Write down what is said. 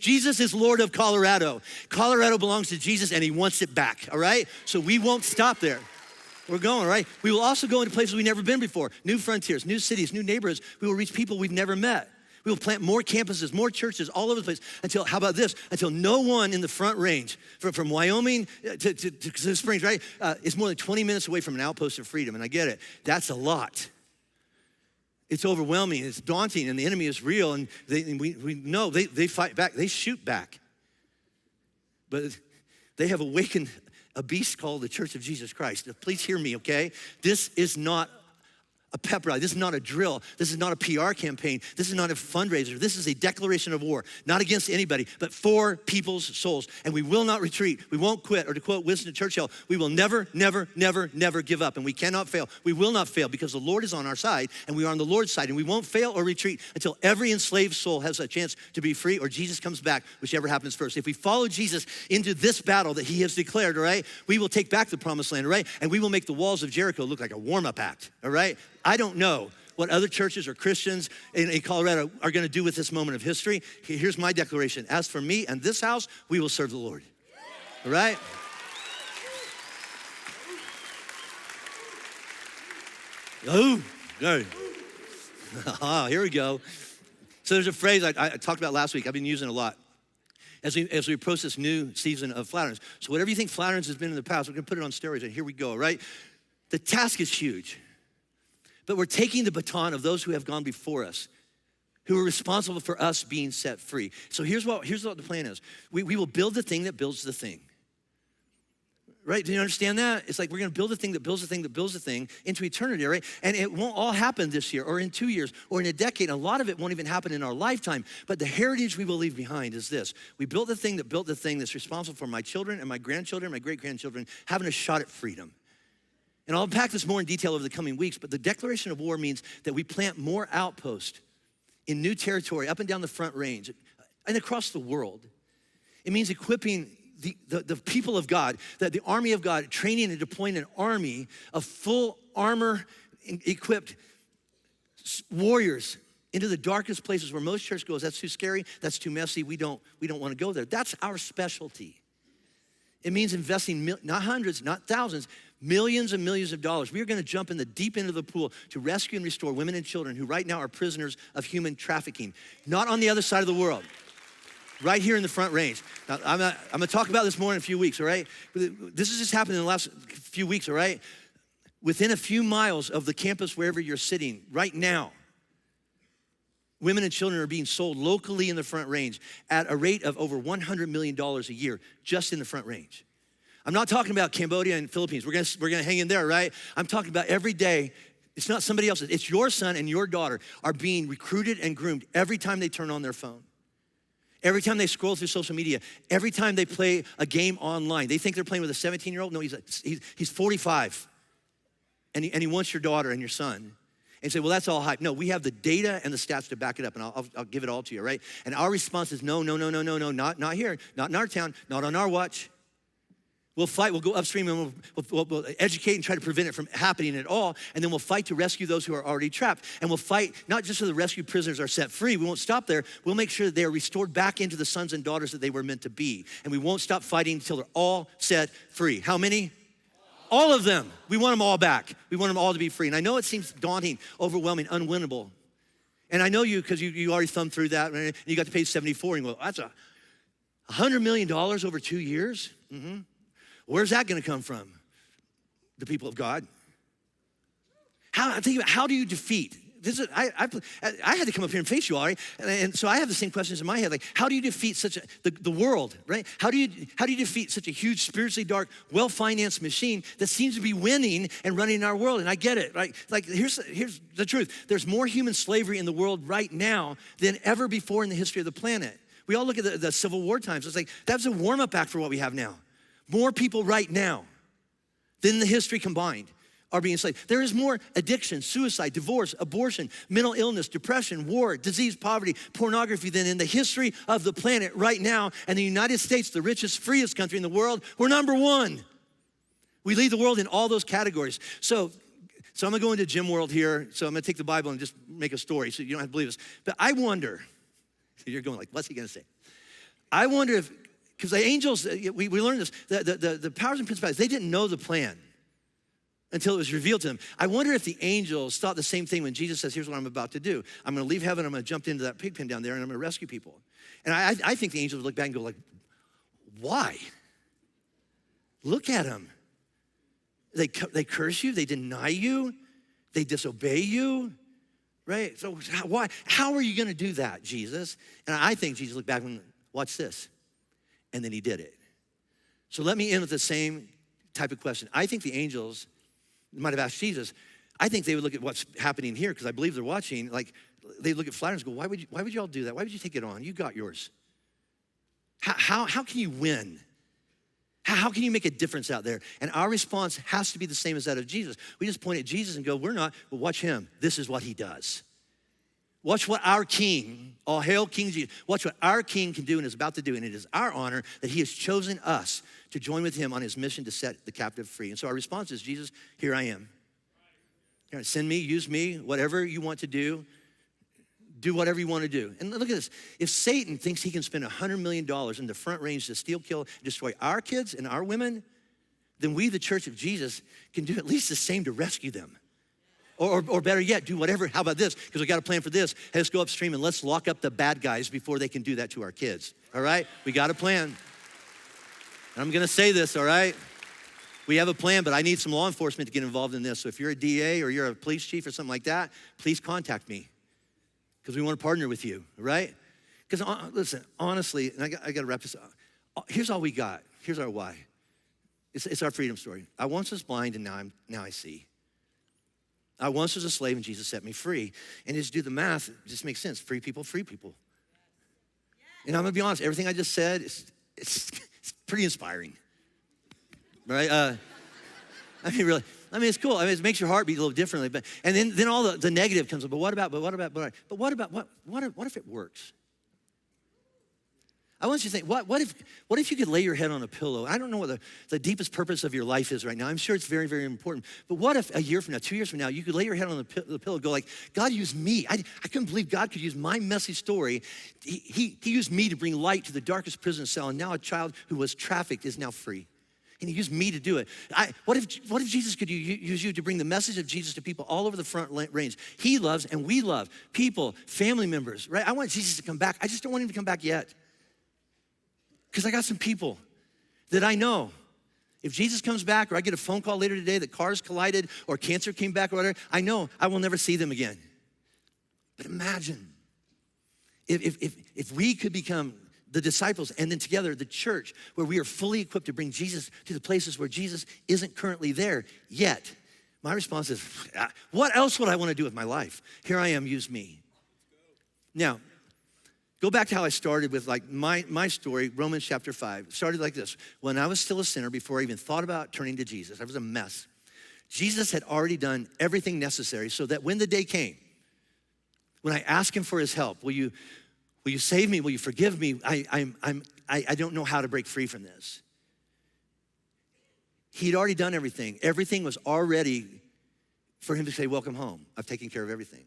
Jesus is Lord of Colorado. Colorado belongs to Jesus and he wants it back, all right? So we won't stop there. We're going, right? We will also go into places we've never been before. New frontiers, new cities, new neighborhoods. We will reach people we've never met. We will plant more campuses, more churches all over the place until, how about this? Until no one in the Front Range, from Wyoming to Springs, right? Is more than 20 minutes away from an outpost of freedom. And I get it. That's a lot. It's overwhelming, it's daunting, and the enemy is real. And we know they fight back, they shoot back. But they have awakened a beast called the Church of Jesus Christ. Please hear me, okay? This is not a pep rally. This is not a drill. This is not a PR campaign. This is not a fundraiser. This is a declaration of war, not against anybody, but for people's souls. And we will not retreat. We won't quit. Or to quote Winston Churchill, we will never, never, never, never give up. And we cannot fail. We will not fail because the Lord is on our side and we are on the Lord's side. And we won't fail or retreat until every enslaved soul has a chance to be free or Jesus comes back, whichever happens first. If we follow Jesus into this battle that he has declared, all right, we will take back the promised land, all right? And we will make the walls of Jericho look like a warm-up act, all right? I don't know what other churches or Christians in Colorado are gonna do with this moment of history. Here's my declaration. As for me and this house, we will serve the Lord. All right? Oh, good. Here we go. So there's a phrase I talked about last week. I've been using it a lot. As we approach this new season of Flatirons. So whatever you think Flatirons has been in the past, we're gonna put it on steroids, and here we go, right? The task is huge. But we're taking the baton of those who have gone before us, who are responsible for us being set free. So here's what the plan is. We will build the thing that builds the thing. Right, do you understand that? It's like we're gonna build a thing that builds a thing that builds a thing into eternity, right? And it won't all happen this year or in 2 years or in a decade. A lot of it won't even happen in our lifetime. But the heritage we will leave behind is this. We built the thing that built the thing that's responsible for my children and my grandchildren, my great-grandchildren, having a shot at freedom. And I'll unpack this more in detail over the coming weeks, but the declaration of war means that we plant more outposts in new territory, up and down the Front Range, and across the world. It means equipping the people of God, that the army of God, training and deploying an army of full armor equipped warriors into the darkest places where most church goes, that's too scary, that's too messy, we don't want to go there. That's our specialty. It means investing not hundreds, not thousands, millions and millions of dollars. We are gonna jump in the deep end of the pool to rescue and restore women and children who right now are prisoners of human trafficking. Not on the other side of the world, right here in the Front Range. Now, I'm gonna talk about this more in a few weeks, all right? This has just happened in the last few weeks, all right? Within a few miles of the campus, wherever you're sitting, right now, women and children are being sold locally in the Front Range at a rate of over $100 million a year, just in the Front Range. I'm not talking about Cambodia and Philippines. We're gonna hang in there, right? I'm talking about every day. It's not somebody else's. It's your son and your daughter are being recruited and groomed every time they turn on their phone. Every time they scroll through social media, every time they play a game online. They think they're playing with a 17-year-old. No, he's 45. And he wants your daughter and your son. And say, well, that's all hype. No, we have the data and the stats to back it up, and I'll give it all to you, right? And our response is no, not here, not in our town, not on our watch. We'll fight, we'll go upstream, and we'll educate and try to prevent it from happening at all, and then we'll fight to rescue those who are already trapped. And we'll fight not just so the rescued prisoners are set free, we won't stop there, we'll make sure that they are restored back into the sons and daughters that they were meant to be. And we won't stop fighting until they're all set free. How many? All of them. We want them all back. We want them all to be free. And I know it seems daunting, overwhelming, unwinnable. And I know you, because you already thumbed through that, and you got to page 74, and you go, that's $100 million over 2 years? Mm-hmm. Where's that gonna come from? The people of God. How do you defeat? I had to come up here and face you all, right? And so I have the same questions in my head, like how do you defeat the world, right? How do you defeat such a huge, spiritually dark, well-financed machine that seems to be winning and running our world? And I get it, right? Like here's the truth. There's more human slavery in the world right now than ever before in the history of the planet. We all look at the Civil War times. It's like, that's a warm-up act for what we have now. More people right now than the history combined are being enslaved. There is more addiction, suicide, divorce, abortion, mental illness, depression, war, disease, poverty, pornography than in the history of the planet right now. And the United States, the richest, freest country in the world, we're number one. We lead the world in all those categories. So I'm gonna go into gym world here. So I'm gonna take the Bible and just make a story so you don't have to believe this. But I wonder, you're going like, what's he gonna say? I wonder if, because the angels, we learned this, the powers and principalities, they didn't know the plan until it was revealed to them. I wonder if the angels thought the same thing when Jesus says, here's what I'm about to do. I'm gonna leave heaven, I'm gonna jump into that pig pen down there, and I'm gonna rescue people. And I think the angels would look back and go like, why? Look at them. They curse you, they deny you, they disobey you, right? So why? How are you gonna do that, Jesus? And I think Jesus looked back and watch this. And then he did it. So let me end with the same type of question. I think the angels might have asked Jesus. I think they would look at what's happening here, because I believe they're watching. Like, they look at Flatirons and go, why would you all do that? Why would you take it on? You got yours. How can you win? How can you make a difference out there? And our response has to be the same as that of Jesus. We just point at Jesus and go, we're not, but watch him. This is what he does. Watch what our King, all hail King Jesus, watch what our King can do and is about to do. And it is our honor that he has chosen us to join with him on his mission to set the captive free. And so our response is, Jesus, here I am. Send me, use me, whatever you want to do. Do whatever you want to do. And look at this. If Satan thinks he can spend $100 million in the front range to steal, kill, destroy our kids and our women, then we, the church of Jesus, can do at least the same to rescue them. Or better yet, do whatever. How about this? Because we got a plan for this. Hey, let's go upstream and let's lock up the bad guys before they can do that to our kids. All right? We got a plan. And I'm gonna say this, all right? We have a plan, but I need some law enforcement to get involved in this. So if you're a DA or you're a police chief or something like that, please contact me, because we want to partner with you, right? Because listen, honestly, and I got to wrap this up. Here's all we got. Here's our why. It's our freedom story. I once was blind, and now I see. I once was a slave, and Jesus set me free. And just do the math, it just makes sense. Free people, free people. And I'm gonna be honest, everything I just said, it's pretty inspiring, right? I mean, really. I mean, it's cool. I mean, it makes your heart beat a little differently. But and then all the negative comes up. But what about? What if it works? I want you to think, what if you could lay your head on a pillow? I don't know what the deepest purpose of your life is right now. I'm sure it's very, very important. But what if a year from now, 2 years from now, you could lay your head on the pillow and go like, God used me. I couldn't believe God could use my messy story. He used me to bring light to the darkest prison cell, and now a child who was trafficked is now free. And he used me to do it. What if Jesus could use you to bring the message of Jesus to people all over the front range? He loves and we love people, family members, right? I want Jesus to come back. I just don't want him to come back yet. Because I got some people that I know. If Jesus comes back, or I get a phone call later today that cars collided or cancer came back or whatever, I know I will never see them again. But imagine if we could become the disciples, and then together the church, where we are fully equipped to bring Jesus to the places where Jesus isn't currently there yet. My response is, what else would I want to do with my life? Here I am, use me. Now, go back to how I started with like my story, Romans chapter 5. It started like this. When I was still a sinner, before I even thought about turning to Jesus, I was a mess. Jesus had already done everything necessary so that when the day came, when I asked him for his help, will you save me? Will you forgive me? I don't know how to break free from this. He'd already done everything. Everything was already for him to say, welcome home. I've taken care of everything.